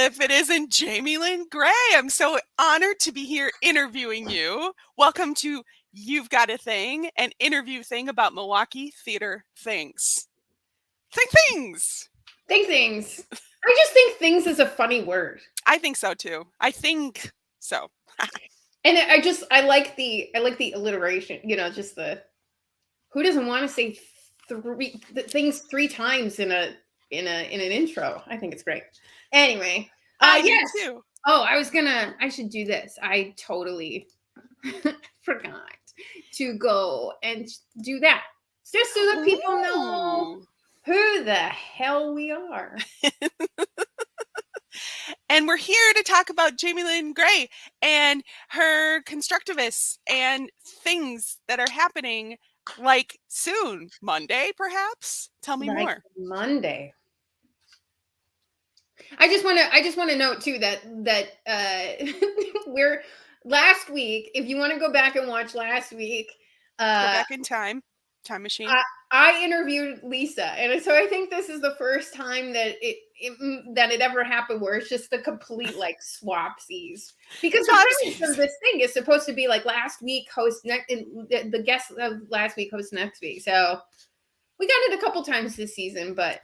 if it isn't Jaimelyn Gray. I'm so honored to be here interviewing you. Welcome to You've Got a Thing, an interview thing about Milwaukee theater things. Things. Things. I just think things is a funny word. I think so too. I think so. And I like the alliteration, just who doesn't want to say things 3 times in an intro? I think it's great. Anyway, I yes. do too. Oh, I should do this. I totally forgot to go and do that. Just so that people know who the hell we are. And we're here to talk about Jaimelyn Gray and her constructivists and things that are happening like soon. Monday, perhaps? Tell me more. Monday. I just want to note too that we're last week. If you want to go back and watch last week, go back in time machine. I interviewed Lisa, and so I think this is the first time that it ever happened where it's just a complete like swapsies, because the premise of this thing is supposed to be like last week host next, the guest of last week host next week. So we got it a couple times this season, but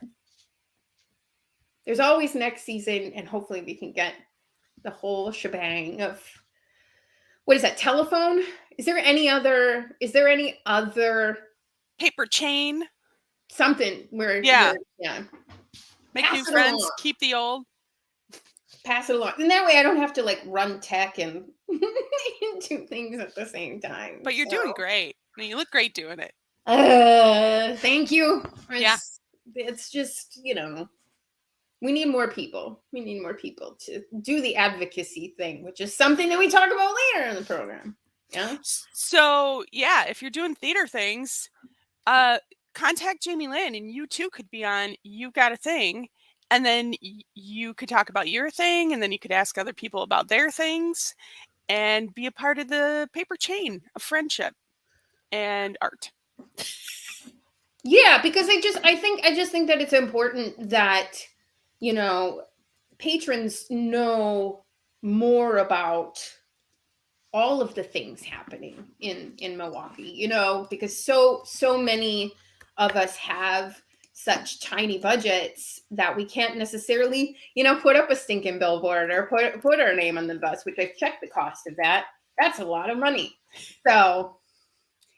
there's always next season, and hopefully we can get the whole shebang of what is that, telephone? Is there any other paper chain? Something where make new friends, keep the old. Pass it along. And that way I don't have to like run tech and do things at the same time. But you're doing great. I mean, you look great doing it. Thank you. It's just, we need more people. We need more people to do the advocacy thing, which is something that we talk about later in the program. Yeah. So, if you're doing theater things, contact Jaimelyn, and you too could be on You've Got a Thing, and then you could talk about your thing, and then you could ask other people about their things and be a part of the paper chain of friendship and art. Yeah, because I just think that it's important that patrons know more about all of the things happening in Milwaukee, because so many of us have such tiny budgets that we can't necessarily, put up a stinking billboard or put our name on the bus, which I've checked the cost of that. That's a lot of money. So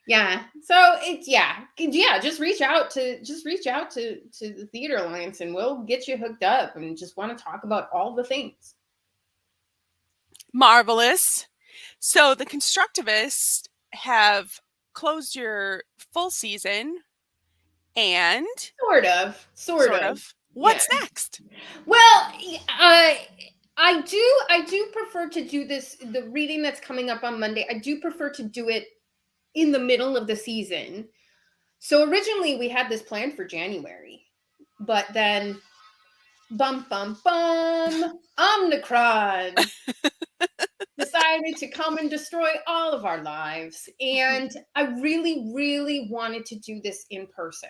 it's just reach out to the Theater Alliance, and we'll get you hooked up, and just want to talk about all the things. Marvelous. So the Constructivists have closed your full season, and sort of. What's next? Well, I do prefer to do this, the reading that's coming up on Monday. I do prefer to do it in the middle of the season. So originally we had this planned for January, but then Omicron decided to come and destroy all of our lives. And I really, really wanted to do this in person.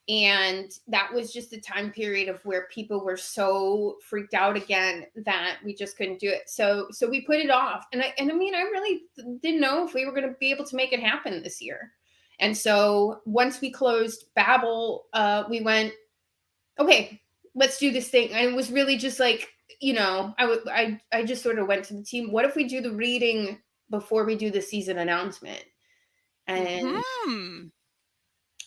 And that was just a time period of where people were so freaked out again that we just couldn't do it. So we put it off. And I really didn't know if we were going to be able to make it happen this year. And so once we closed Babel, we went, okay, let's do this thing. And it was really just like, I just sort of went to the team. What if we do the reading before we do the season announcement? And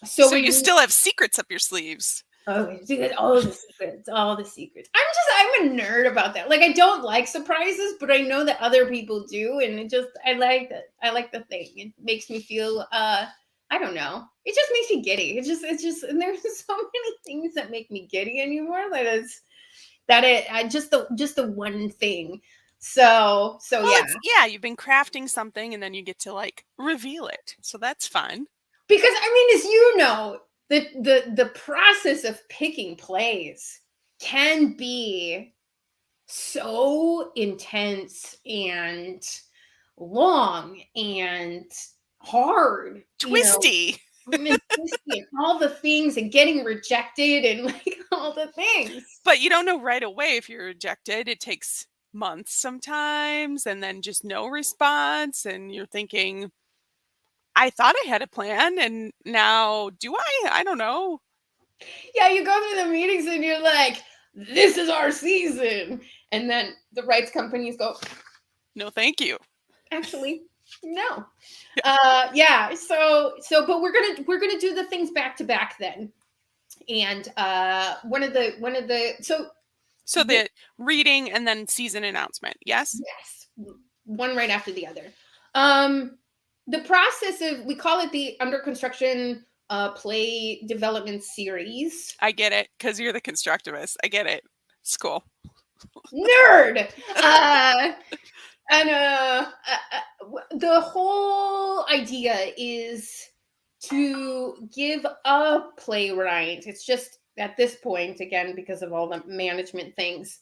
so you still have secrets up your sleeves. Oh, all the secrets. I'm a nerd about that. Like, I don't like surprises, but I know that other people do. And I like that. I like the thing. It makes me feel, I don't know. It just makes me giddy. It's just, and there's so many things that make me giddy anymore. Just the one thing. So you've been crafting something, and then you get to like reveal it. So that's fun. Because as you know, the process of picking plays can be so intense and long and hard, twisty. and all the things and getting rejected and like all the things. But you don't know right away if you're rejected. It takes months sometimes, and then just no response. And you're thinking, I thought I had a plan, and now do I? I don't know. Yeah, you go through the meetings and you're like, this is our season. And then the rights companies go, No, thank you. actually, no. Yeah. So but we're gonna do the things back to back then. And one of the So the reading and then season announcement. Yes. yes, one right after the other. The process of, we call it the under construction play development series. I get it, because you're the constructivist. I get it. It's cool. Nerd. The whole idea is to give a playwright, it's just at this point, again, because of all the management things,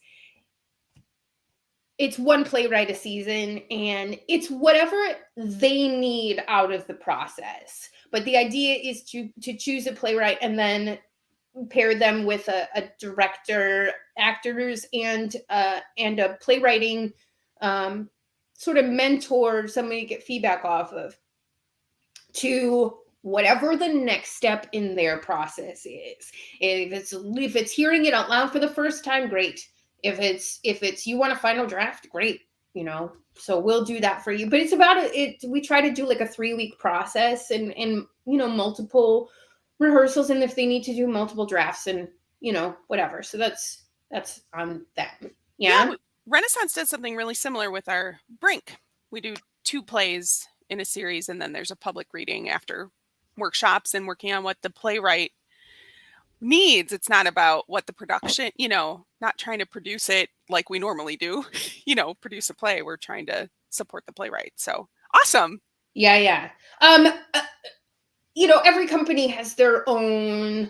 it's one playwright a season, and it's whatever they need out of the process. But the idea is to choose a playwright and then pair them with a director, actors, and a playwriting sort of mentor, somebody to get feedback off of, to whatever the next step in their process is. If it's hearing it out loud for the first time, great. If it's you want a final draft, great. So we'll do that for you. But it's about it. We try to do like a 3-week process and multiple rehearsals, and if they need to do multiple drafts and whatever. So that's on them. Yeah. Renaissance does something really similar with our Brink. We do 2 plays in a series, and then there's a public reading after workshops and working on what the playwright needs. It's not about what the production, not trying to produce it like we normally do, produce a play. We're trying to support the playwright. So awesome. Yeah. Every company has their own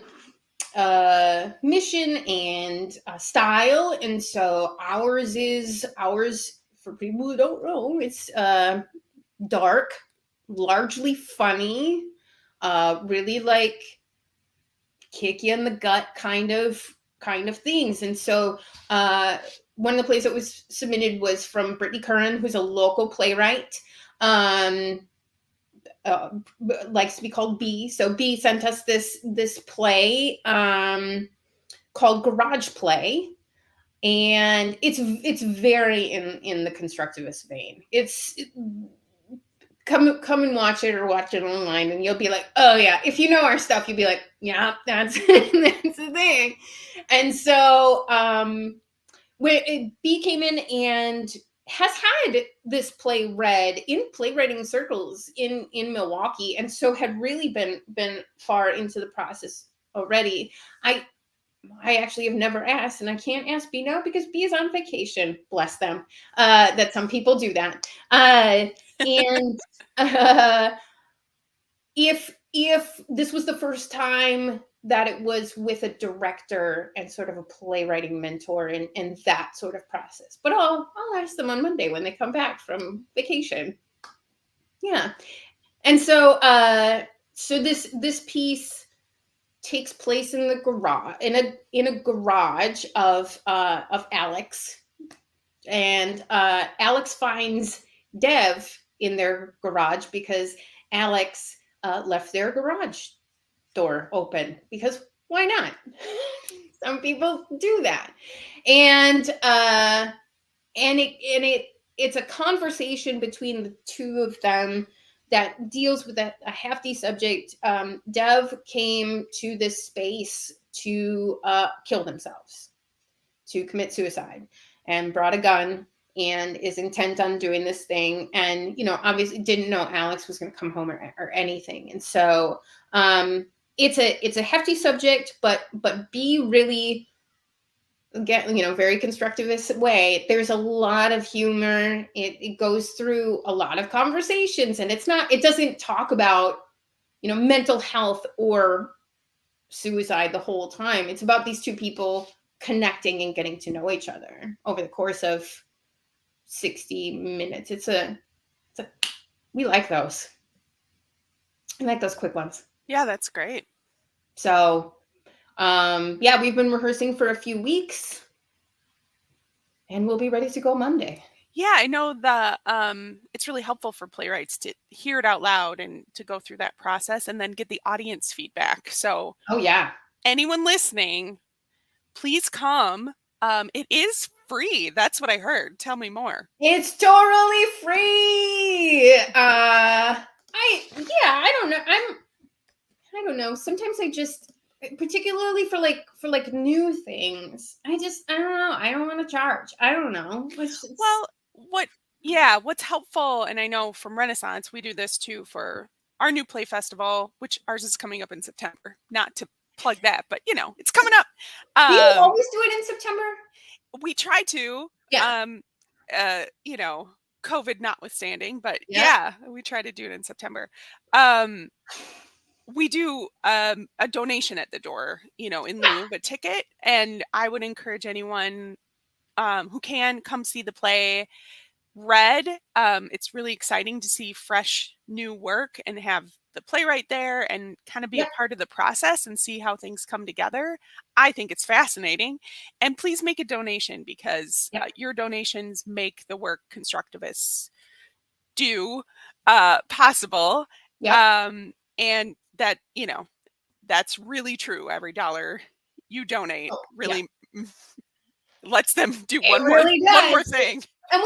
mission and style, and so ours, for people who don't know, it's dark, largely funny, really like kick you in the gut kind of things. And so one of the plays that was submitted was from Brittany Curran, who's a local playwright, likes to be called B. So B sent us this play called Garage Play, and it's very in the constructivist vein. Come and watch it, or watch it online, and you'll be like, oh yeah. If you know our stuff, you'll be like, yeah, that's that's the thing. And so when B came in and has had this play read in playwriting circles in Milwaukee, and so had really been far into the process already. I actually have never asked, and I can't ask B now because B is on vacation. Bless them. That some people do that. And if this was the first time that it was with a director and sort of a playwriting mentor and that sort of process, but I'll ask them on Monday when they come back from vacation. Yeah. And so this piece takes place in the garage, in a garage of Alex, and Alex finds Dev in their garage because Alex left their garage door open, because why not? Some people do that. And it's a conversation between the two of them that deals with a hefty subject. Dev came to this space to kill themselves, to commit suicide, and brought a gun and is intent on doing this thing. And, obviously didn't know Alex was going to come home or anything. And so it's a hefty subject, but be really, again, very constructivist way. There's a lot of humor. It goes through a lot of conversations, and it doesn't talk about, mental health or suicide the whole time. It's about these two people connecting and getting to know each other over the course of 60 minutes. We like those. I like those quick ones. Yeah, that's great. So, yeah, we've been rehearsing for a few weeks, and we'll be ready to go Monday. Yeah, I know it's really helpful for playwrights to hear it out loud and to go through that process and then get the audience feedback. So, Oh yeah, anyone listening, please come. It is free. That's what I heard. Tell me more. it's totally free. I don't know. I don't know. Sometimes I just, particularly for like new things, I don't know. I don't want to charge. I don't know. Well, what's helpful, and I know from Renaissance, we do this too for our new play festival, which ours is coming up in September. Not to plug that, but it's coming up. Do you always do it in September? We try to, Yeah. COVID notwithstanding, but Yeah. yeah, we try to do it in September. We do a donation at the door, in lieu of a ticket, and I would encourage anyone who can come see the play read. It's really exciting to see fresh new work and have the playwright there and kind of be a part of the process and see how things come together. I think it's fascinating. And please make a donation because your donations make the work constructivists do possible. And that, that's really true. Every dollar you donate really lets them do one more thing. And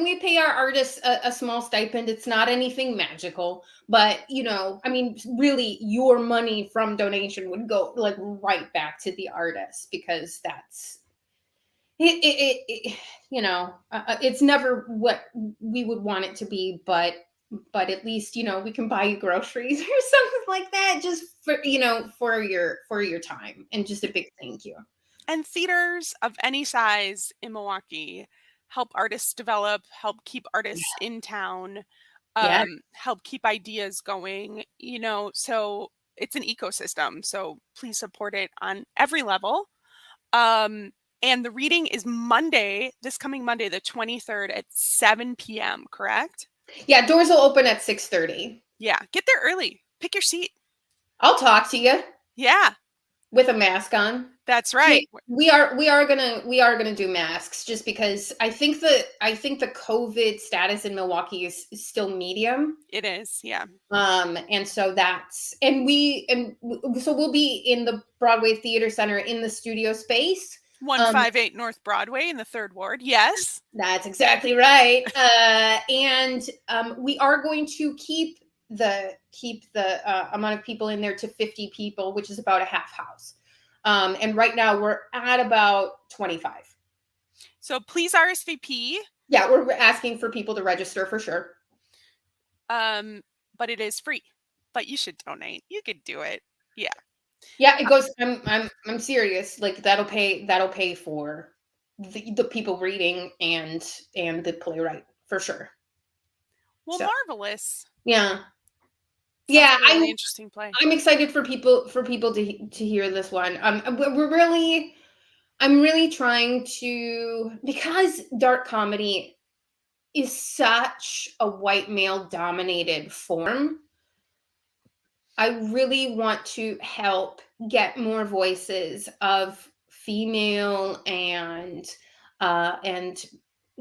we pay our artists a small stipend. It's not anything magical, but I mean, really, your money from donation would go like right back to the artist, because that's it's never what we would want it to be, but at least we can buy you groceries or something like that, just for for your time, and just a big thank you. And theaters of any size in Milwaukee help artists develop, help keep artists in town, help keep ideas going, so it's an ecosystem. So please support it on every level. And the reading is this coming Monday, the 23rd at 7 p.m., correct? Yeah, doors will open at 6:30. Yeah, get there early. Pick your seat. I'll talk to you. Yeah. With a mask on. That's right. We are gonna do masks, just because I think the COVID status in Milwaukee is still medium. It is, yeah. And so so we'll be in the Broadway Theater Center in the studio space. 158 North Broadway in the 3rd Ward. Yes. That's exactly right. And we are going to keep the amount of people in there to 50 people, which is about a half house. And right now we're at about 25. So please RSVP. Yeah, we're asking for people to register for sure. But it is free. But you should donate. You could do it. Yeah. Yeah, it goes. I'm serious. Like that'll pay for the people reading and the playwright for sure. Well, marvelous. Yeah. Yeah, really interesting play. I'm excited for people to hear this one. I'm really trying to, because dark comedy is such a white male dominated form. I really want to help get more voices of female and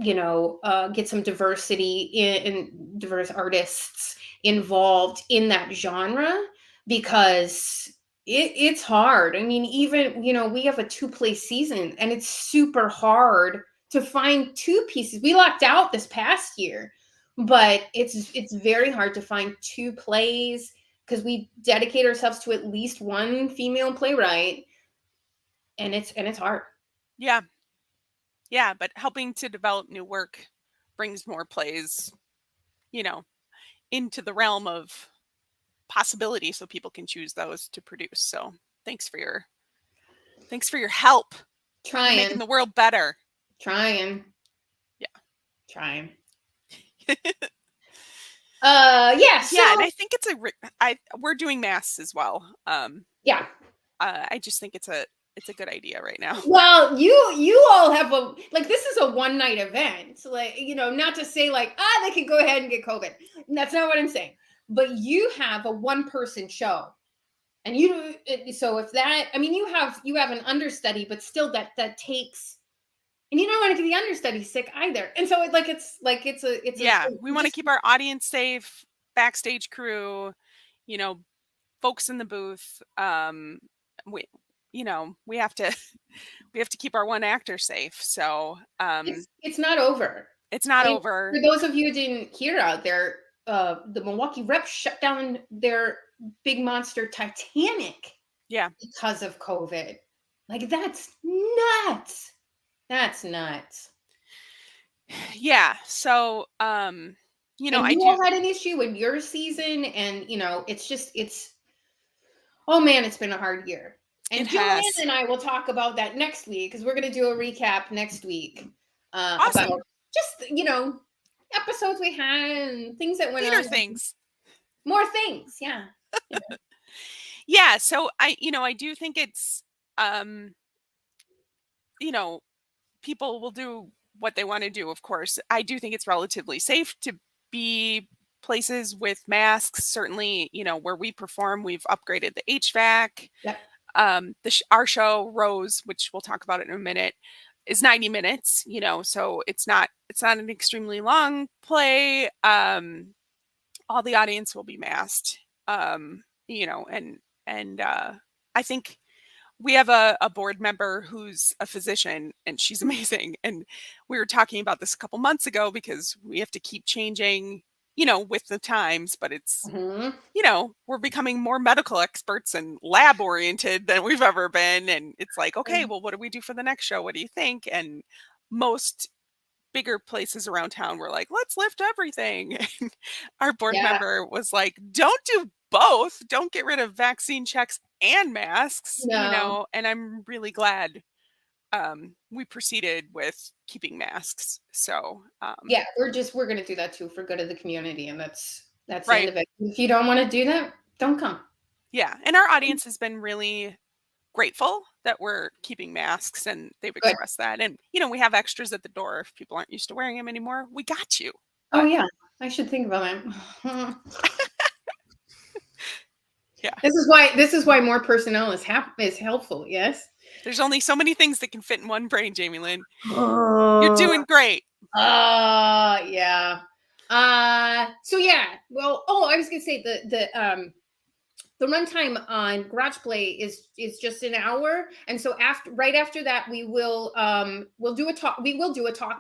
get some diversity in diverse artists involved in that genre, because it's hard. I mean, even we have a 2-play season, and it's super hard to find 2 pieces. We locked out this past year, but it's very hard to find 2 plays, because we dedicate ourselves to at least one female playwright, and it's hard. Yeah, but helping to develop new work brings more plays, into the realm of possibility, so people can choose those to produce. So thanks for your help. Trying. Making the world better. Trying. Yeah. Trying. Yeah, and I think we're doing masks as well. Yeah. I just think it's a good idea right now. Well, you all have this is a one-night event. Like, not to say like, they can go ahead and get COVID. That's not what I'm saying. but you have a one-person show. And so if that, I mean, you have an understudy, but still that takes, and you don't want to get the understudy sick either. And so we want to keep our audience safe, backstage crew, folks in the booth. We have to keep our one actor safe. So it's not over. It's not over. For those of you who didn't hear out there, the Milwaukee Reps shut down their big monster Titanic. Yeah. Because of COVID. Like, that's nuts. That's nuts. Yeah. So, I all had an issue in your season, and it's oh man, it's been a hard year. And Joanne and I will talk about that next week, because we're going to do a recap next week awesome. about just episodes we had and things that went theater on. Things. More things, yeah. Yeah. So I do think it's people will do what they want to do. Of course, I do think it's relatively safe to be places with masks. Certainly, where we perform, we've upgraded the HVAC. Yep. Our show Rose, which we'll talk about in a minute, is 90 minutes, so it's not an extremely long play. All the audience will be masked, and I think we have a board member who's a physician, and she's amazing. And we were talking about this a couple months ago, because we have to keep changing, with the times, but it's, we're becoming more medical experts and lab oriented than we've ever been. And it's like, okay, well, what do we do for the next show? What do you think? And most bigger places around town were like, let's lift everything. And our board member was like, don't do both. Don't get rid of vaccine checks and masks. And I'm really glad we proceeded with keeping masks. So we're gonna do that too, for good of the community, and that's right. The end of it. If you don't want to do that, don't come. Yeah. And our audience has been really grateful that we're keeping masks, and they've expressed that. And we have extras at the door if people aren't used to wearing them anymore. We got you. Oh yeah, I should think about that. Yeah. This is why more personnel is helpful. Yes. There's only so many things that can fit in one brain, Jaimelyn. You're doing great. Yeah. So yeah. Well, I was gonna say the runtime on Garage Play is just an hour, and so right after that we'll do a talk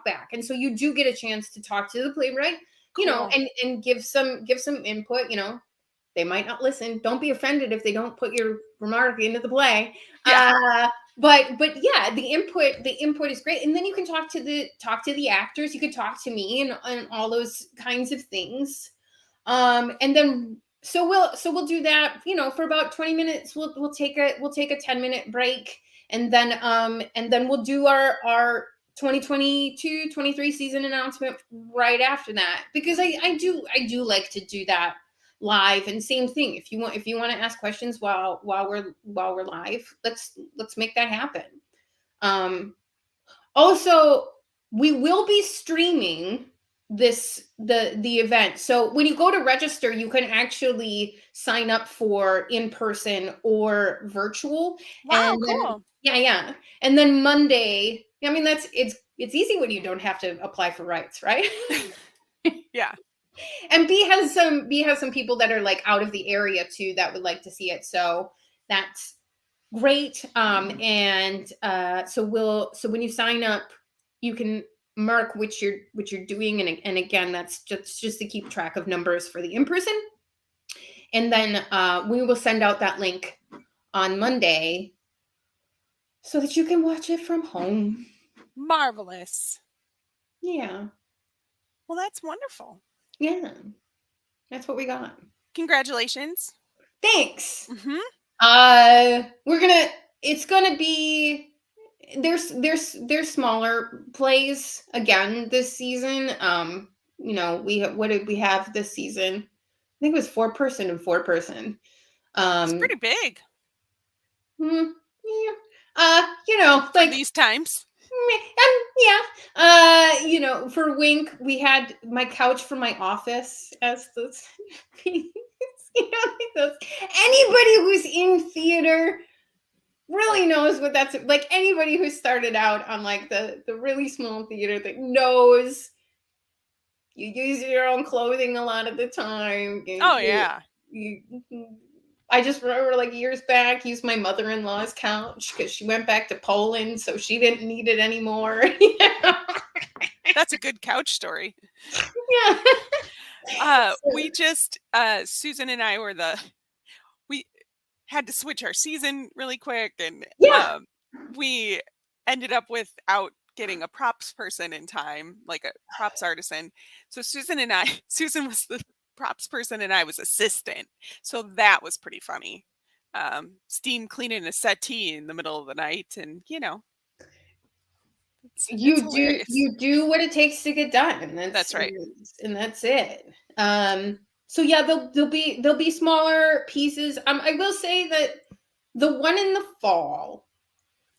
back, and so you do get a chance to talk to the playwright, cool. and give some input. They might not listen. Don't be offended if they don't put your remark into the play. Yeah. But yeah, the input is great, and then you can talk to the actors. You can talk to me and all those kinds of things, and then. So we'll do that, for about 20 minutes. We'll take a 10-minute break, and then we'll do our 2022-23 season announcement right after that, because I do like to do that live. And same thing, if you want to ask questions while we're live, let's make that happen. Also, we will be streaming the event. So when you go to register, you can actually sign up for in-person or virtual. Wow, and cool. Yeah. And then Monday, I mean, it's easy when you don't have to apply for rights, right? Yeah. And B has some people that are like out of the area too that would like to see it. So that's great. So when you sign up, you can mark which you're doing, and again, that's just to keep track of numbers for the in-person. And then we will send out that link on Monday so that you can watch it from home. Marvelous. Yeah. Well, that's wonderful. Yeah. That's what we got. Congratulations. Thanks. Mm-hmm. It's gonna be, there's smaller plays again this season. What did we have this season? I think it was 4-person and 4-person. It's pretty big. Yeah. Like for these times. Yeah. For Wink, we had my couch for my office as the like those. Anybody who's in theater really knows what that's like. Anybody who started out on like the really small theater thing knows you use your own clothing a lot of the time. Oh yeah. You, I just remember like years back, used my mother-in-law's couch because she went back to Poland, so she didn't need it anymore. That's a good couch story. Yeah. We just Susan and I we had to switch our season really quick, and Yeah. we ended up without getting a props person in time, like a props artisan. So Susan was the props person and I was assistant. So that was pretty funny. Steam cleaning a settee in the middle of the night, and it's hilarious. You do what it takes to get done, and That's right. And that's it. So yeah, there'll be smaller pieces. I will say that the one in the fall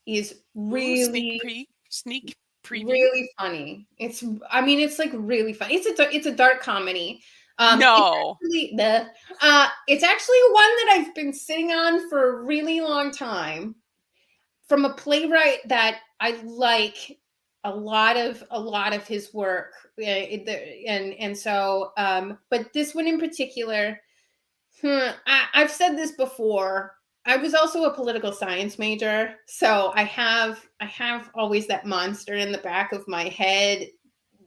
is really sneak preview. Really funny. It's like really funny. It's a dark comedy. No. It's actually one that I've been sitting on for a really long time, from a playwright that I like a lot of his work. And so but this one in particular, I've said this before. I was also a political science major, so I have always that monster in the back of my head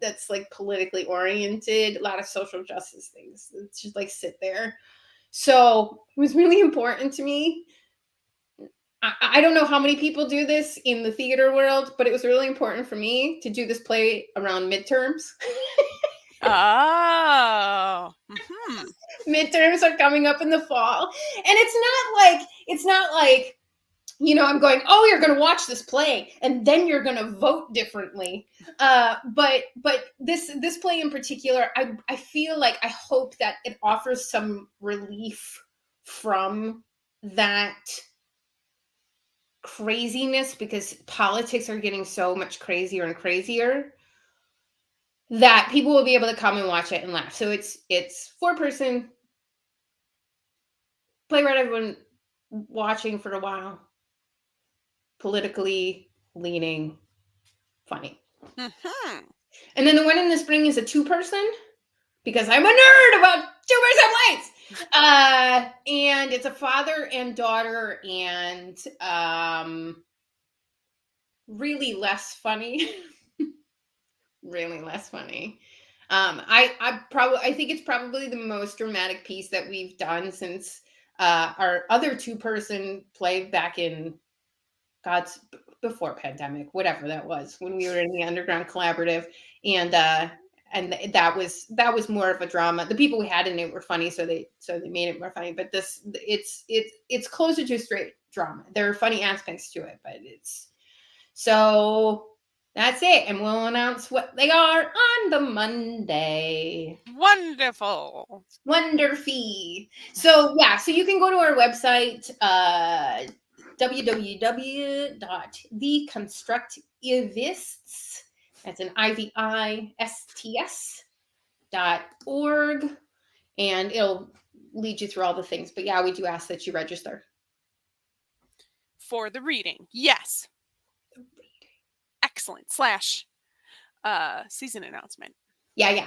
that's like politically oriented, a lot of social justice things. It's just like sit there. So it was really important to me. I don't know how many people do this in the theater world, but it was really important for me to do this play around midterms. Oh. Mm-hmm. Midterms are coming up in the fall, and it's not like I'm going, oh, you're going to watch this play and then you're going to vote differently. But this play in particular, I feel like, I hope that it offers some relief from that craziness, because politics are getting so much crazier and crazier, that people will be able to come and watch it and laugh. So it's 4-person playwright I've been watching for a while, politically leaning, funny. Mm-hmm. And then the one in the spring is a 2-person, because I'm a nerd about 2-person plays. And it's a father and daughter, and really less funny. Really less funny. I think it's probably the most dramatic piece that we've done since our other 2-person play back in before pandemic, whatever that was, when we were in the Underground Collaborative, and that was more of a drama. The people we had in it were funny, so they made it more funny. But it's closer to straight drama. There are funny aspects to it, but so that's it, and we'll announce what they are on the Monday. Wonderful. Wonderful. So yeah, so you can go to our website, www.theconstructivists, that's an IVISTS.org, and it'll lead you through all the things. But yeah, we do ask that you register for the reading. Yes. Excellent. / season announcement. Yeah.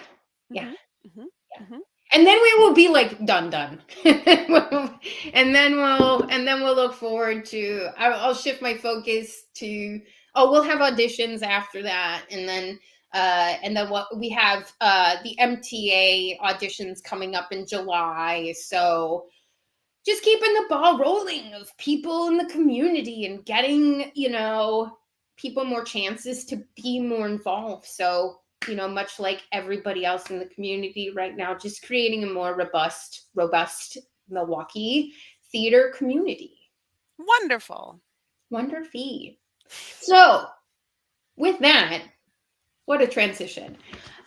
Mm-hmm. Mm-hmm. Mm-hmm. And then we will be like done. and then we'll look forward to, I'll shift my focus to, we'll have auditions after that. And then what we have, the MTA auditions coming up in July. So just keeping the ball rolling of people in the community and getting, people more chances to be more involved. So, much like everybody else in the community right now, just creating a more robust Milwaukee theater community. Wonderful. So with that, what a transition.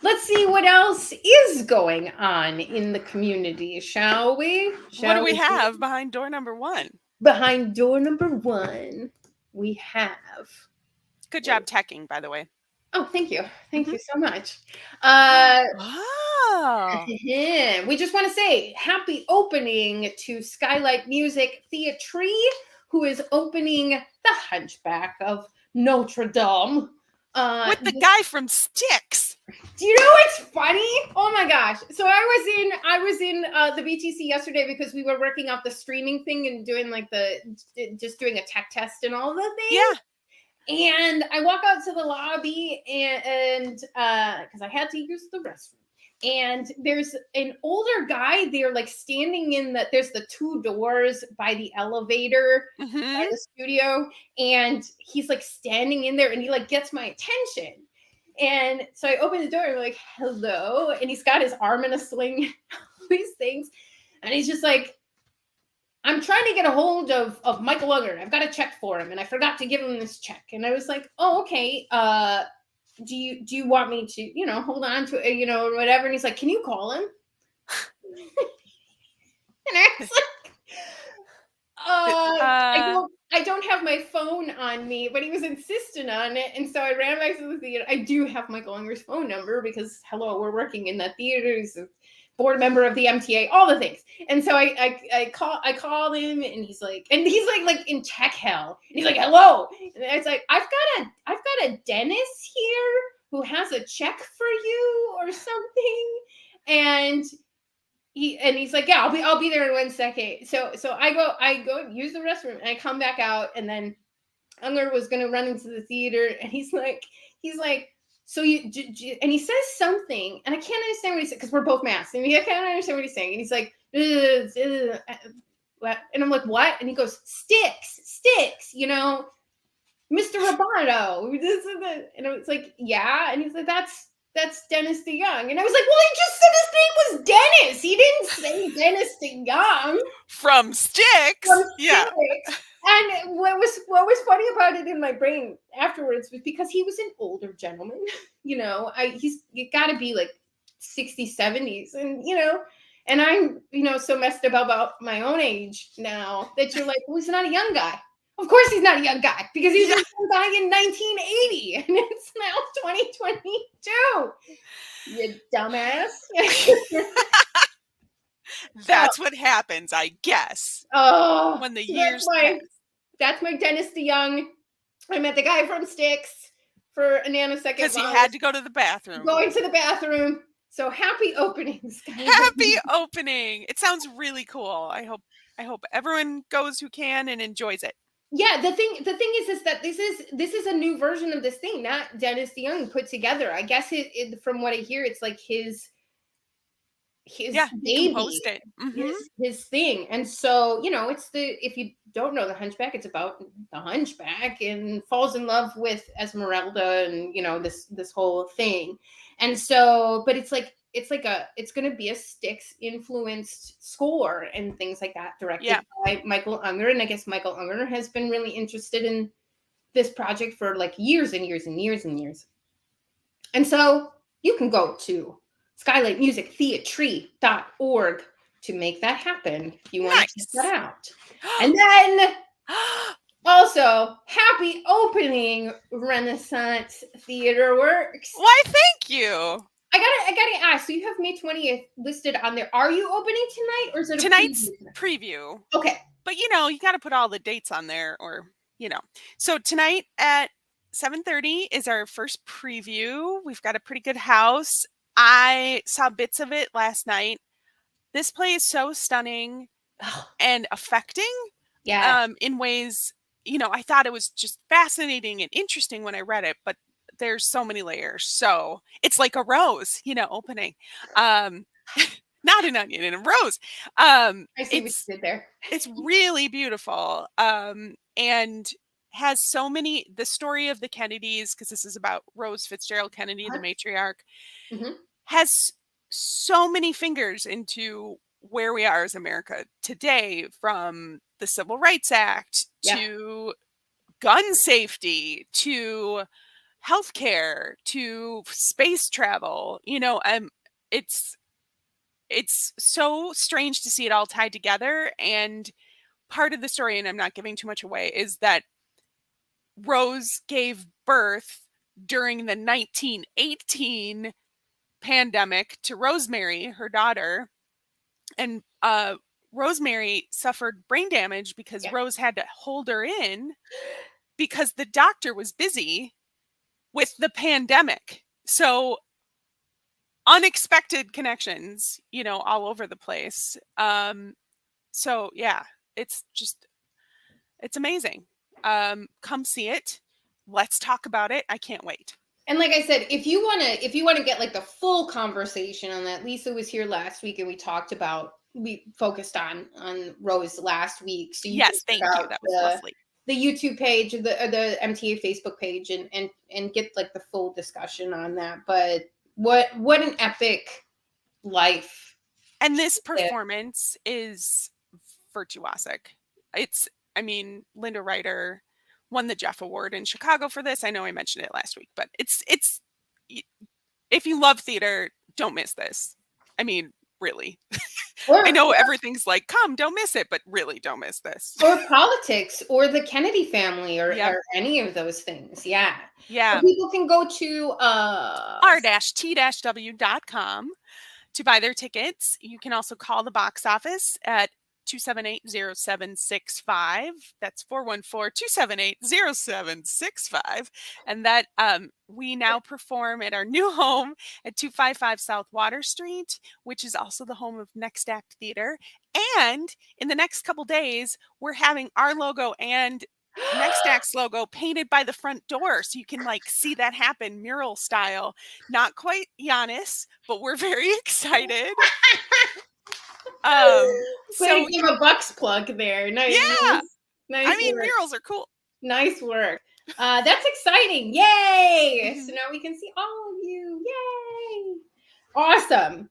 Let's see what else is going on in the community, shall we? What do we have behind door number 1? Behind door number 1, we have Good job teching, by the way. Oh, thank you. Thank Mhm. you so much. Oh. We just want to say happy opening to Skylight Music Theatre, who is opening The Hunchback of Notre Dame. With the guy from Styx. Do you know what's funny? Oh my gosh! So I was in the BTC yesterday because we were working out the streaming thing and doing like just doing a tech test and all the things. Yeah. And I walk out to the lobby and because I had to use the restroom. And there's an older guy there, like standing there's the two doors by the elevator by the studio. And he's like standing in there and he like gets my attention. And so I open the door and I'm like, hello. And he's got his arm in a sling, all these things. And he's just like, I'm trying to get a hold of Michael Unger. I've got a check for him, and I forgot to give him this check. And I was like, oh, okay. Do you want me to, hold on to it, or whatever? And he's like, can you call him? And I was like, I don't have my phone on me, but he was insistent on it. And so I ran back to the theater. I do have Michael Unger's phone number because, hello, we're working in that theater. He's a board member of the MTA, all the things. And so I called him and he's like in tech hell. And he's like, hello. And it's like, I've got a dentist here who has a check for you or something. And he's like, yeah, I'll be there in 1 second. So I go use the restroom and I come back out, and then Unger was gonna run into the theater, and he's like, so and he says something, and I can't understand what he said because we're both masked, and I can't understand what he's saying, and he's like, what? And I'm like, what? And he goes, sticks, Mr. Roboto. And I was like, yeah, and he's like, that's Dennis DeYoung. And I was like, well, he just said his name was Dennis. He didn't say Dennis DeYoung. From Styx. Yeah. And what was funny about it in my brain afterwards was because he was an older gentleman, he's got to be like 60s, 70s. And I'm, so messed up about my own age now that you're like, well, he's not a young guy. Of course he's not a young guy because he's a young guy in 1980 and it's now 2022. You dumbass. That's what happens, I guess. Oh, when the years pass. That's my Dennis DeYoung. I met the guy from Styx for a nanosecond. Because he had to go to the bathroom. Going to the bathroom. So happy openings. Happy opening. It sounds really cool. I hope everyone goes who can and enjoys it. Yeah, the thing is that this is a new version of this thing, not Dennis DeYoung put together. I guess it from what I hear, it's like his baby, it. Mm-hmm. his thing. And so, if you don't know The Hunchback, it's about the Hunchback and falls in love with Esmeralda and, this whole thing. And so, but it's going to be a Styx influenced score and things like that, directed by Michael Unger. And I guess Michael Unger has been really interested in this project for like years and years and years and years. And so you can go to skylightmusictheatre.org to make that happen if you want to check that out. And then also, happy opening, Renaissance Theaterworks. Why, thank you. I gotta ask. So you have May 20th listed on there. Are you opening tonight, or is it tonight's preview? Okay, but you got to put all the dates on there, or So tonight at 7:30 is our first preview. We've got a pretty good house. I saw bits of it last night. This play is so stunning and affecting. Yeah. In ways, I thought it was just fascinating and interesting when I read it, but there's so many layers. So it's like a rose, opening. Not an onion, in a rose. I see what you did there. It's really beautiful. And has so many, the story of the Kennedys, because this is about Rose Fitzgerald Kennedy, the matriarch, has so many fingers into where we are as America today, from the Civil Rights Act to gun safety to healthcare to space travel. It's so strange to see it all tied together. And part of the story, and I'm not giving too much away, is that Rose gave birth during the 1918 pandemic to Rosemary, her daughter. And Rosemary suffered brain damage because Rose had to hold her in because the doctor was busy with the pandemic. So unexpected connections, all over the place. So yeah, it's amazing. Come see it. Let's talk about it. I can't wait. And like I said, if you want to get like the full conversation on that, Lisa was here last week and we focused on Rose last week. So yes, thank you. That was lovely. The YouTube page, the MTA Facebook page, and get like the full discussion on that. But what an epic life. And this performance is virtuosic. Linda Ryder won the Jeff Award in Chicago for this. I know I mentioned it last week, but it's if you love theater, don't miss this. I mean, really. I know everything's like, come, don't miss it, but really don't miss this. Or politics or the Kennedy family or any of those things. Yeah. Yeah. So people can go to r-t-w.com to buy their tickets. You can also call the box office at 278-0765. That's 414-278-0765. And that we now perform at our new home at 255 South Water Street, which is also the home of Next Act Theater. And in the next couple days, we're having our logo and Next Act's logo painted by the front door, so you can see that happen mural style. Not quite Giannis, but we're very excited. So give a Bucks plug there. Nice. Yeah. Nice work. Murals are cool. Nice work. That's exciting. Yay. So now we can see all of you. Yay. Awesome.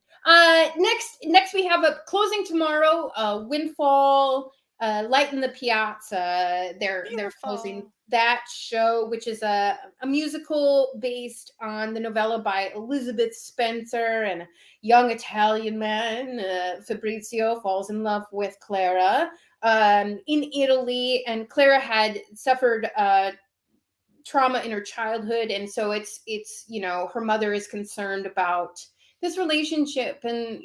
Next we have a closing tomorrow, Windfall, Light in the Piazza. They're closing that show, which is a musical based on the novella by Elizabeth Spencer, and a young Italian man, Fabrizio, falls in love with Clara in Italy, and Clara had suffered trauma in her childhood, and so it's her mother is concerned about this relationship and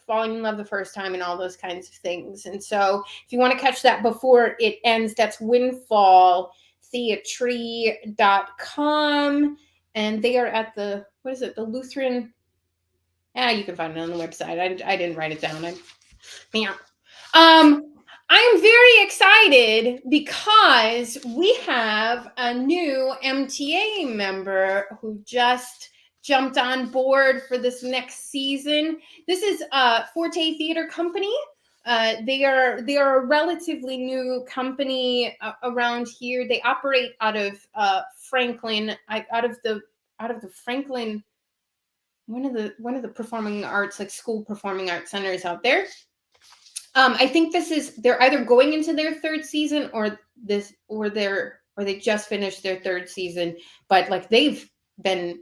falling in love the first time and all those kinds of things. And so if you want to catch that before it ends, that's windfalltheatre.com. And they are at the Lutheran. You can find it on the website. I didn't write it down. I'm very excited because we have a new MTA member who just jumped on board for this next season. This is Forte Theater Company. They are a relatively new company around here. They operate out of Franklin, out of the Franklin, one of the performing arts, like school performing arts centers out there. I think they're either going into their third season or they just finished their third season, but they've been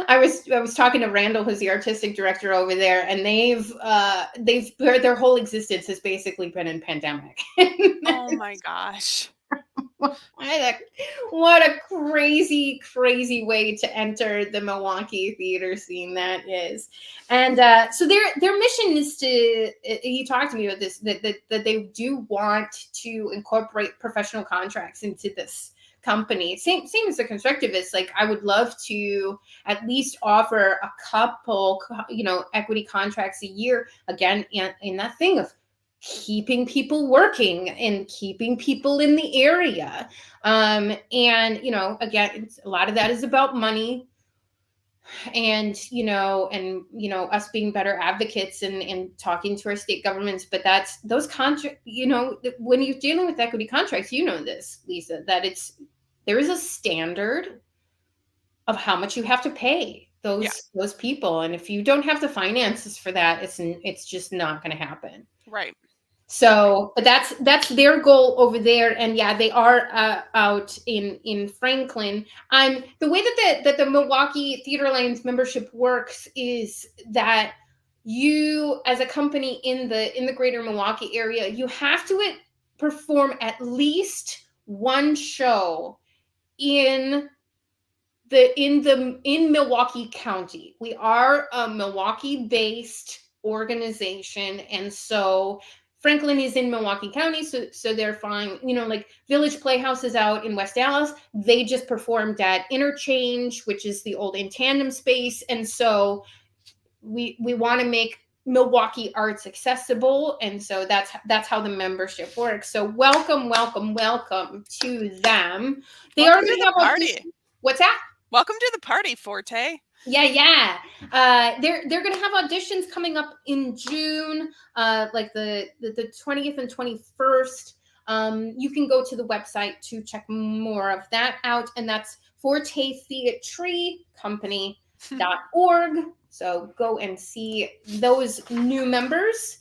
I was talking to Randall, who's the artistic director over there, and their whole existence has basically been in pandemic. Oh my gosh. What a crazy way to enter the Milwaukee theater scene that is. And so their mission is to, he talked to me about this, that they do want to incorporate professional contracts into this company. Same as the Constructivists. I would love to at least offer a couple, equity contracts a year, again, in that thing of keeping people working and keeping people in the area. And, again, a lot of that is about money and, us being better advocates and talking to our state governments. But those contracts, when you're dealing with equity contracts, this, Lisa, that there is a standard of how much you have to pay those people. And if you don't have the finances for that, it's just not going to happen. Right. So, but that's their goal over there. And yeah, they are out in Franklin. The way that the Milwaukee Theater Alliance membership works is that you, as a company in the greater Milwaukee area, you have to perform at least one show in Milwaukee County. We are a Milwaukee-based organization, and so Franklin is in Milwaukee County, so they're fine. Like Village Playhouse is out in West Dallas. They just performed at Interchange, which is the old In Tandem space, and so we want to make Milwaukee arts accessible, and so that's how the membership works. So welcome to them. They Welcome already to the have party. What's that? Welcome to the party, Forte. Yeah. They're gonna have auditions coming up in June, like the 20th and 21st. You can go to the website to check more of that out, and that's fortetheatrecompany.org. So go and see those new members.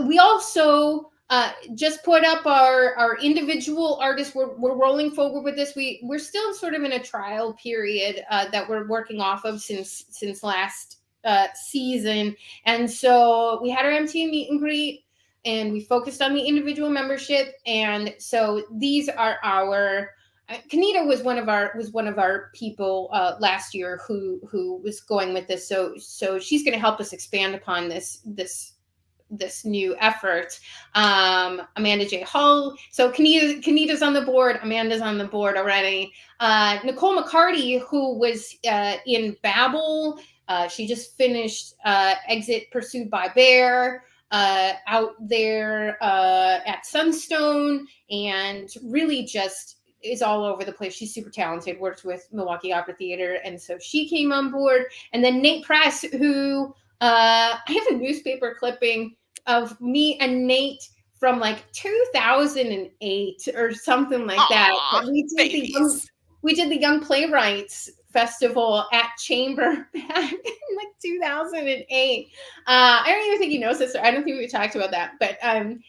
We also just put up our individual artists. We're rolling forward with this. We're still sort of in a trial period that we're working off of since last season, and so we had our MTA meet and greet, and we focused on the individual membership, and so these are our. Kanita was one of our people last year who was going with this, so she's going to help us expand upon this new effort. Amanda J. Hull. So Kanita's on the board. Amanda's on the board already. Nicole McCarty, who was in Babel. She just finished Exit Pursued by Bear out there at Sunstone, and really just is all over the place. She's super talented, worked with Milwaukee Opera Theater, and so she came on board. And then Nate Press, who I have a newspaper clipping of me and Nate from like 2008 or something like that. Aww, We did the Young Playwrights Festival at Chamber back in like 2008. I don't even think he knows this. I don't think we talked about that, but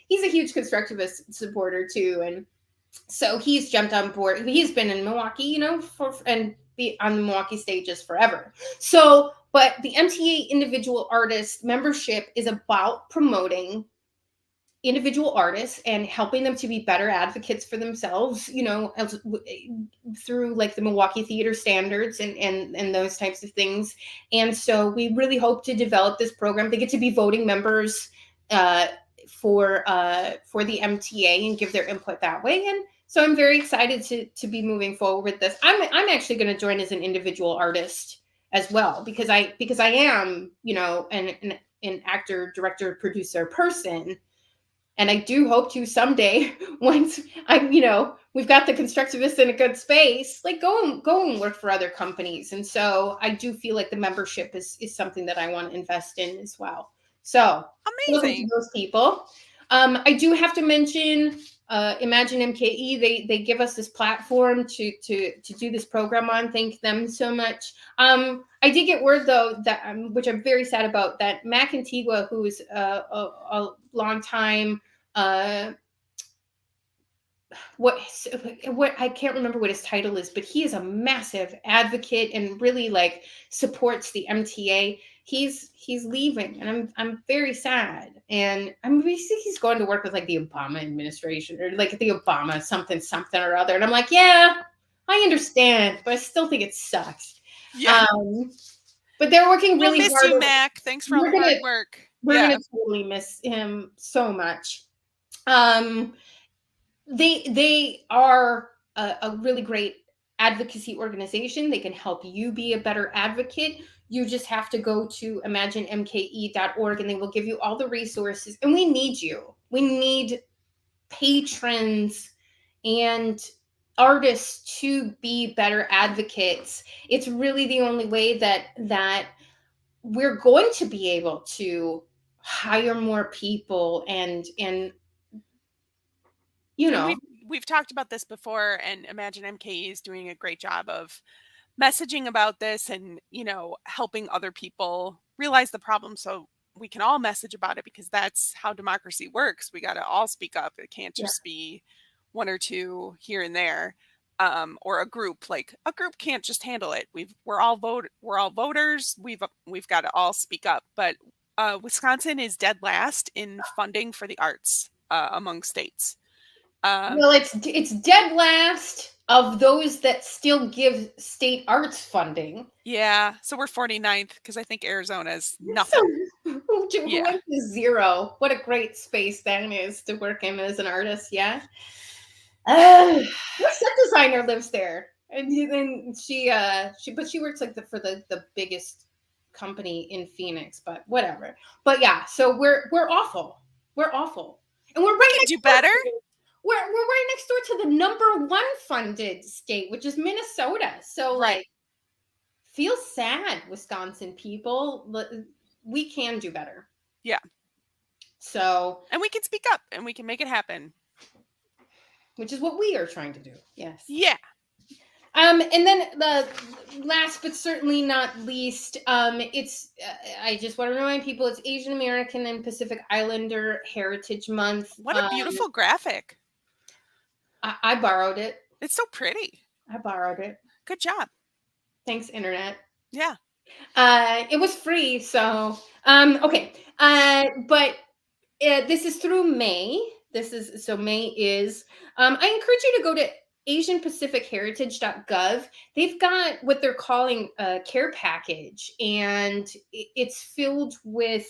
he's a huge constructivist supporter too, and so he's jumped on board. He's been in Milwaukee, and be on the Milwaukee stages forever. So, but the MTA individual artist membership is about promoting individual artists and helping them to be better advocates for themselves, through like the Milwaukee theater standards and those types of things. And so we really hope to develop this program. They get to be voting members for the MTA and give their input that way. And so I'm very excited to be moving forward with this. I'm actually going to join as an individual artist as well, because I am, an actor, director, producer person. And I do hope to someday, once we've got the Constructivists in a good space, like go and work for other companies. And so I do feel like the membership is something that I want to invest in as well. So amazing. Those people. I do have to mention Imagine MKE. They give us this platform to do this program on. Thank them so much. I did get word though that which I'm very sad about, that Mac Antigua, who is a long time what I can't remember what his title is, but he is a massive advocate and really like supports the MTA. He's leaving, and I'm very sad. And he's going to work with like the Obama administration or like the Obama something or other. And I'm like, yeah, I understand, but I still think it sucks. Yeah. But they're working really hard. We'll miss you, Mac. Thanks for all the hard work. We're gonna totally miss him so much. They are a really great advocacy organization. They can help you be a better advocate. You just have to go to imaginemke.org, and they will give you all the resources. And we need you. We need patrons and artists to be better advocates. It's really the only way that we're going to be able to hire more people and we've talked about this before, and Imagine MKE is doing a great job of messaging about this and, helping other people realize the problem so we can all message about it, because that's how democracy works. We got to all speak up. It can't just be one or two here and there, or a group. Like a group can't just handle it. We're all voters. We've got to all speak up. But Wisconsin is dead last in funding for the arts among states. Well, it's dead last of those that still give state arts funding. Yeah. So we're 49th because I think Arizona's So nothing. who Yeah. went to zero? What a great space that is to work in as an artist. Yeah. My set designer lives there, and then she works like for the biggest company in Phoenix, but whatever. But yeah, so we're awful. We're awful, and we're We right can next do door better. we're right next door to the number one funded state, which is Minnesota. So Right. like, feel sad, Wisconsin people. We can do better. Yeah. So, And we can speak up and we can make it happen. which is what we are trying to do. Yes. Yeah. And then the last but certainly not least, it's I just want to remind people it's Asian American and Pacific Islander Heritage Month. What a beautiful graphic. I borrowed it. It's so pretty. I borrowed it. Good job. Thanks, internet. Yeah. It was free, so okay. But this is through May. May is. I encourage you to go to asianpacificheritage.gov. They've got what they're calling a care package, and it's filled with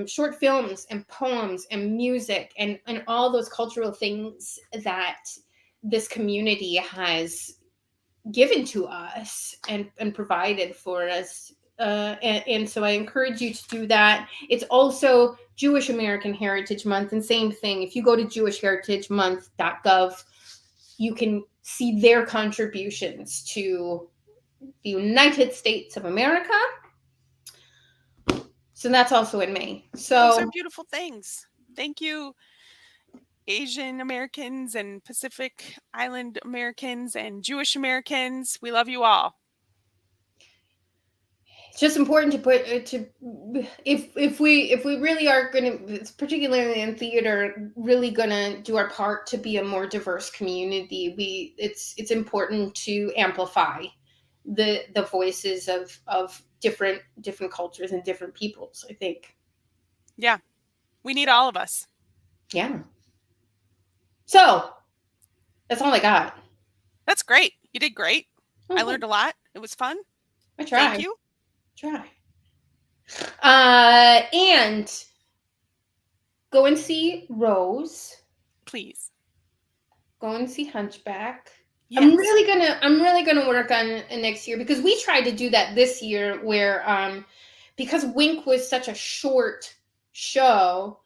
short films and poems and music and all those cultural things that this community has given to us and provided for us. And so I encourage you to do that. It's also Jewish American Heritage Month, and same thing. If you go to jewishheritagemonth.gov, you can see their contributions to the United States of America. So that's also in May. So those are beautiful things. Thank you, Asian Americans and Pacific Island Americans and Jewish Americans. We love you all. It's just important to put if we really are going to, particularly in theater, really going to do our part to be a more diverse community. It's important to amplify the voices of different cultures and different peoples, I think. Yeah, we need all of us. Yeah. So that's all I got. That's great. You did great. Okay. I learned a lot. It was fun. I tried. Thank you. Try. And go and see Rose. Please. Go and see Hunchback. Yes. I'm really gonna work on next year, because we tried to do that this year, where because Wink was such a short show,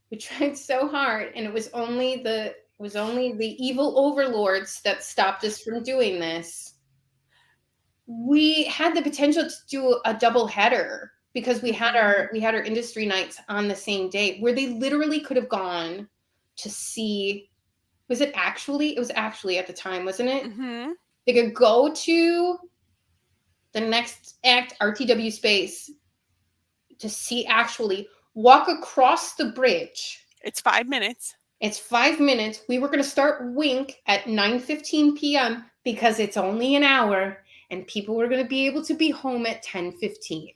we tried so hard, and it was only the evil overlords that stopped us from doing this. We had the potential to do a double header, because we had our industry nights on the same day, where they literally could have gone to see. It was actually at the time, wasn't it? Mm-hmm. They could go to the next act, RTW Space, to see, actually walk across the bridge. It's 5 minutes. It's 5 minutes. We were going to start Wink at 9:15 p.m. because it's only an hour, and people were going to be able to be home at 10:15.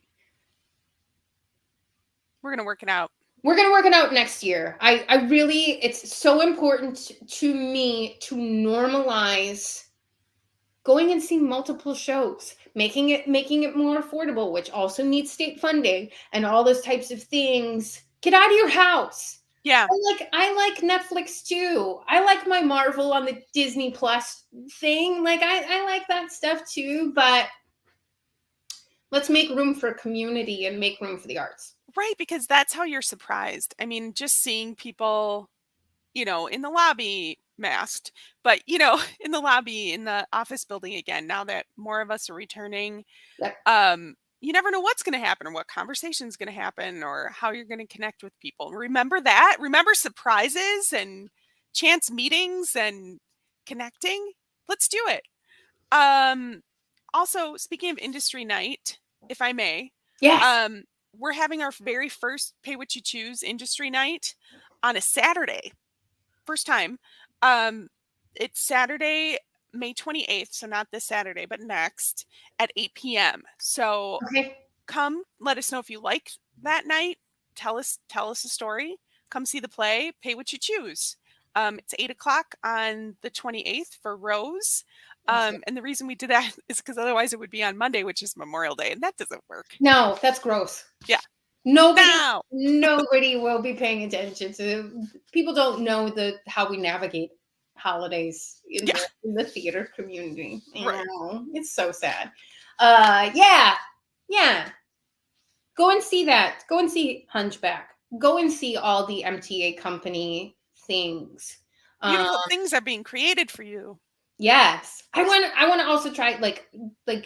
We're going to work it out. We're going to work it out next year. I really, it's so important to me to normalize going and seeing multiple shows, making it more affordable, which also needs state funding and all those types of things. Get out of your house. Yeah. I like Netflix too. I like my Marvel on the Disney Plus thing. Like I like that stuff too, but let's make room for community and make room for the arts. Right, because that's how you're surprised. I mean, just seeing people, in the lobby masked, but, in the lobby, in the office building again, now that more of us are returning, you never know what's going to happen or what conversation is going to happen or how you're going to connect with people. Remember that. Remember surprises and chance meetings and connecting. Let's do it. Also, speaking of industry night, if I may, yes. We're having our very first Pay What You Choose industry night on a Saturday. First time. It's Saturday, May 28th. So not this Saturday, but next at 8 p.m. So come, let us know if you like that night. Tell us a story. Come see the play. Pay What You Choose. It's 8 o'clock on the 28th for Rose. Awesome. And the reason we did that is because otherwise it would be on Monday, which is Memorial Day, and that doesn't work. No, that's gross. Yeah. Nobody will be paying attention to. People don't know how we navigate holidays in the theater community. Right. It's so sad. Yeah. Go and see that. Go and see Hunchback. Go and see all the MTA company things. Beautiful things are being created for you. Yes, I want to also try like an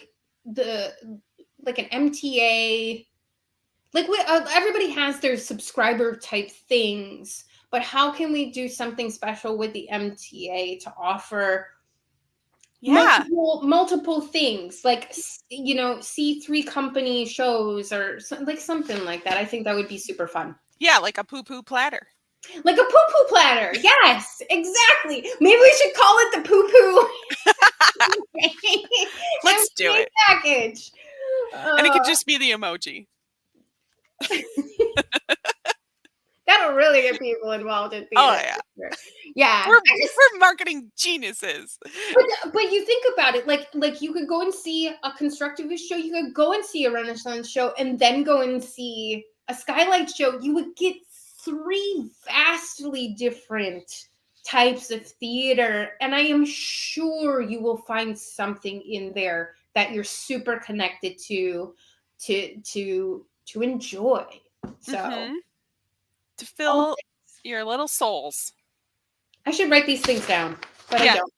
MTA. Like everybody has their subscriber type things, but how can we do something special with the MTA to offer multiple things, like, you know, C3 company shows or like something like that? I think that would be super fun. Yeah, like a poo-poo platter. Like a poo-poo platter. Yes, exactly. Maybe we should call it the poo-poo. Let's do it. Package. And it could just be the emoji. That'll really get people involved in theater. Oh yeah. Yeah. We're marketing geniuses. But you think about it, like you could go and see a constructivist show, you could go and see a Renaissance show, and then go and see a Skylight show. You would get 3 vastly different types of theater, and I am sure you will find something in there that you're super connected to enjoy. So to fill your little souls. I should write these things down, but I don't.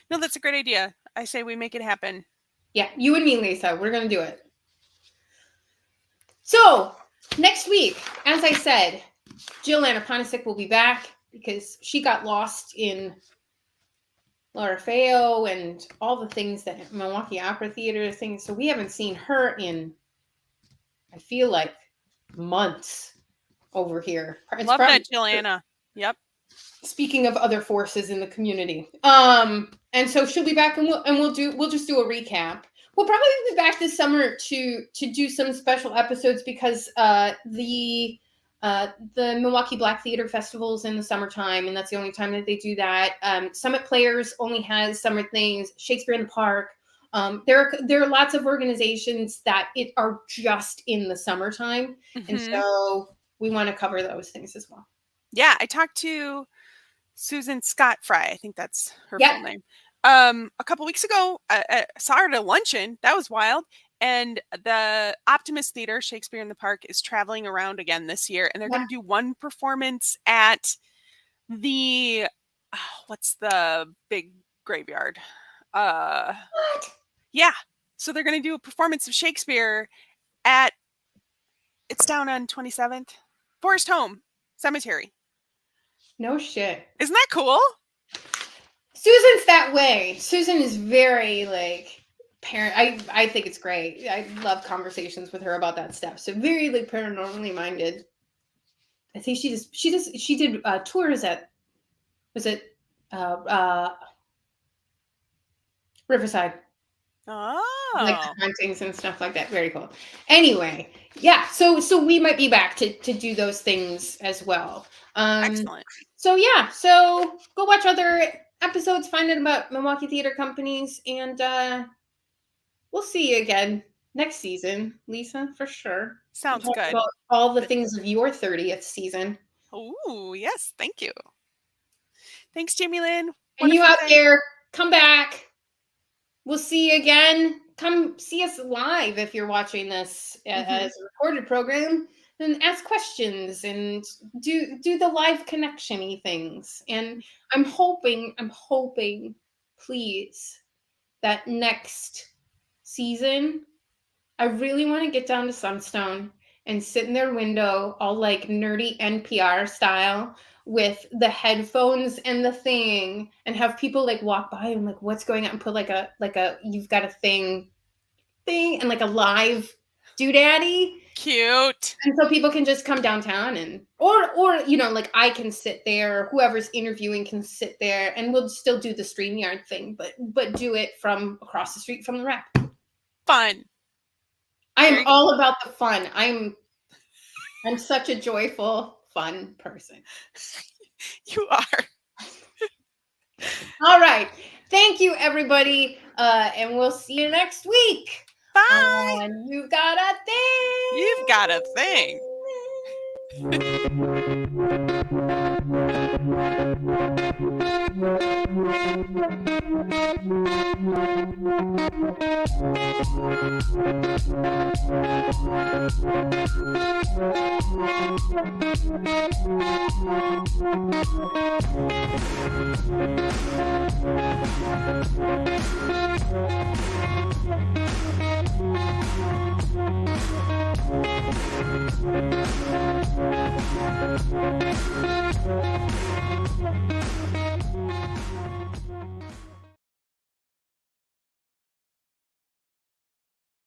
No, that's a great idea. I say we make it happen. Yeah, you and me, Lisa, we're gonna do it. So next week, as I said, Jill Anaponisic will be back because she got lost in L'Orfeo and all the things that Milwaukee Opera Theater things. So we haven't seen her in, I feel like, months over here. Love that, Jill Anna. Yep. Speaking of other forces in the community, and so she'll be back, and we'll just do a recap. We'll probably be back this summer to do some special episodes because the Milwaukee Black Theater Festival's in the summertime, and that's the only time that they do that. Summit Players only has summer things. Shakespeare in the Park. There are lots of organizations that are just in the summertime, and so we want to cover those things as well. Yeah, I talked to Susan Scott Fry. I think that's her full name. A couple weeks ago, I saw her at a luncheon. That was wild. And the Optimist Theater, Shakespeare in the Park, is traveling around again this year. And they're going to do one performance at the, what's the big graveyard? What? Yeah. So they're going to do a performance of Shakespeare it's down on 27th, Forest Home Cemetery. No shit. Isn't that cool? Susan's that way. Susan is very parent. I think it's great. I love conversations with her about that stuff. So very paranormally minded. I think she did tours at, was it Riverside? Oh, like hauntings and stuff like that. Very cool. Anyway, yeah. So we might be back to do those things as well. Excellent. So yeah. So go watch other episodes, find out about Milwaukee theater companies, and we'll see you again next season, Lisa, for sure. Sounds good. About all the things of your 30th season. Oh yes, thank you. Thanks, Jaimelyn. And you out there, come back. We'll see you again. Come see us live if you're watching this as a recorded program, and ask questions and do the live connection-y things. And I'm hoping, please, that next season, I really want to get down to Sunstone and sit in their window, all nerdy NPR style, with the headphones and the thing, and have people walk by and what's going on, and put a you've got a thing and a live doodaddy. Cute. And so people can just come downtown and or I can sit there, whoever's interviewing can sit there, and we'll still do the StreamYard thing, but do it from across the street from the rep. Fun. I am all about the fun. I'm such a joyful, fun person. You are. All right. Thank you, everybody. And we'll see you next week. Bye. On You've Got a Thing. You've got a thing.